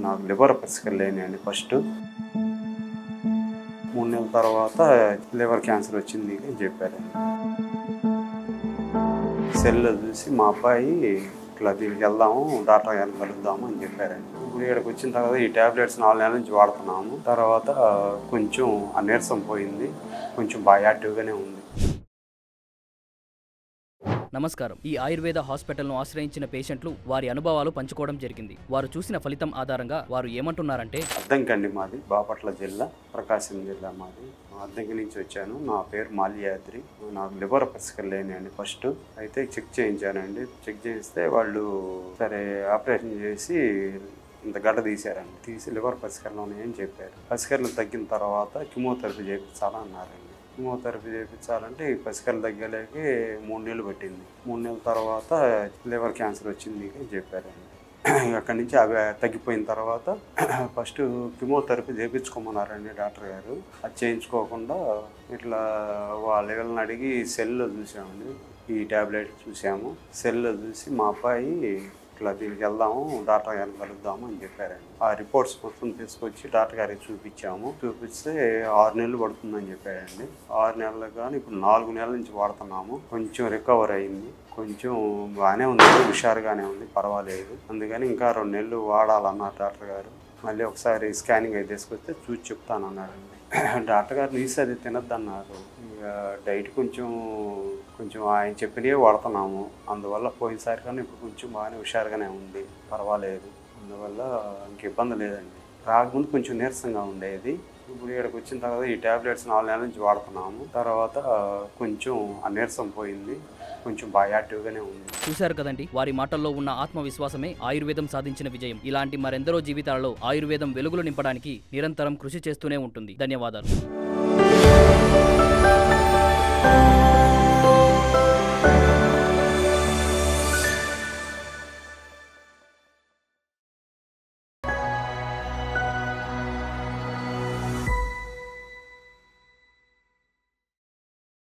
నాకు లివర్ పరిస్థితులు లేనియండి. ఫస్ట్ 3 నెలల తర్వాత లివర్ క్యాన్సర్ వచ్చింది అని చెప్పారండి. సెల్లో చూసి మా అబ్బాయి ఇట్లా దీనికి వెళ్దాము, డాక్టర్ గారిని కలుద్దాము అని చెప్పారండి. ఇప్పుడు ఇక్కడికి వచ్చిన తర్వాత ఈ ట్యాబ్లెట్స్ 4 నెలల నుంచి వాడుతున్నాము. తర్వాత కొంచెం ఆ నీరసం పోయింది, కొంచెం బాగా యాక్టివ్గానే ఉంది. నమస్కారం. ఈ ఆయుర్వేద హాస్పిటల్ను ఆశ్రయించిన పేషెంట్లు వారి అనుభవాలు పంచుకోవడం జరిగింది. వారు చూసిన ఫలితం ఆధారంగా వారు ఏమంటున్నారంటే, అద్దంకండి మాది, బాపట్ల జిల్లా, ప్రకాశం జిల్లా మాది. అద్దంకి నుంచి వచ్చాను. నా పేరు మాల్యాద్రి. నాకు లివర్ పరిస్థితులు లేనియండి. ఫస్ట్ అయితే చెక్ చేయించానండి. చెక్ చేయిస్తే వాళ్ళు సరే ఆపరేషన్ చేసి ఇంత గడ్డ తీశారండి. తీసి లివర్ పరిస్థితులు ఉన్నాయని చెప్పారు. పరిస్థితులు తగ్గిన తర్వాత కిమోథెరపీ చేయించాలన్నారండి. కిమోథెరపీ చేయించాలంటే ఈ పసికలు తగ్గలేక 3 నెలలు పట్టింది. 3 నెలల తర్వాత లివర్ క్యాన్సర్ వచ్చింది అని చెప్పారండి. అక్కడి నుంచి అవి తగ్గిపోయిన తర్వాత ఫస్ట్ కిమోథెరపీ చేయించుకోమన్నారండి డాక్టర్ గారు. అది చేయించుకోకుండా ఇట్లా వాళ్ళ లెవెల్ని అడిగి సెల్లో చూసామండి. ఈ ట్యాబ్లెట్ చూసాము. సెల్లో చూసి మా అబ్బాయి ఇట్లా దీనికి వెళ్దాము, డాక్టర్ గారిని కలుద్దాము అని చెప్పారండి. ఆ రిపోర్ట్స్ మొత్తం తీసుకొచ్చి డాక్టర్ గారికి చూపించాము. చూపిస్తే 6 నెలలు పడుతుందని చెప్పారండి. 6 నెలలకు కానీ ఇప్పుడు 4 నెలల నుంచి వాడుతున్నాము. కొంచెం రికవర్ అయింది, కొంచెం బాగానే ఉంది, హుషారుగానే ఉంది, పర్వాలేదు. అందుకని ఇంకా 2 నెలలు వాడాలన్నారు డాక్టర్ గారు. మళ్ళీ ఒకసారి స్కానింగ్ అయితే తీసుకొస్తే చూసి చెప్తానన్నారండి. డాక్టర్ గారు నీసు అది తినద్దన్నారు. ఇక డైట్ కొంచెం ఆయన చెప్పినవే వాడుతున్నాము. అందువల్ల పోయినసారి కానీ ఇప్పుడు కొంచెం బాగానే హుషారుగానే ఉంది, పర్వాలేదు. అందువల్ల ఇంక ఇబ్బంది లేదండి. రాకముందు కొంచెం నీరసంగా ఉండేది. ఇప్పుడు ఇక్కడికి వచ్చిన తర్వాత ఈ ట్యాబ్లెట్స్ 4 నెలల నుంచి వాడుతున్నాము. తర్వాత కొంచెం ఆ నీరసం పోయింది, కొంచెం బాగా యాక్టివ్గానే ఉంది. చూశారు కదండి, వారి మాటల్లో ఉన్న ఆత్మవిశ్వాసమే ఆయుర్వేదం సాధించిన విజయం. ఇలాంటి మరెందరో జీవితాలలో ఆయుర్వేదం వెలుగులు నింపడానికి నిరంతరం కృషి చేస్తూనే ఉంటుంది. ధన్యవాదాలు.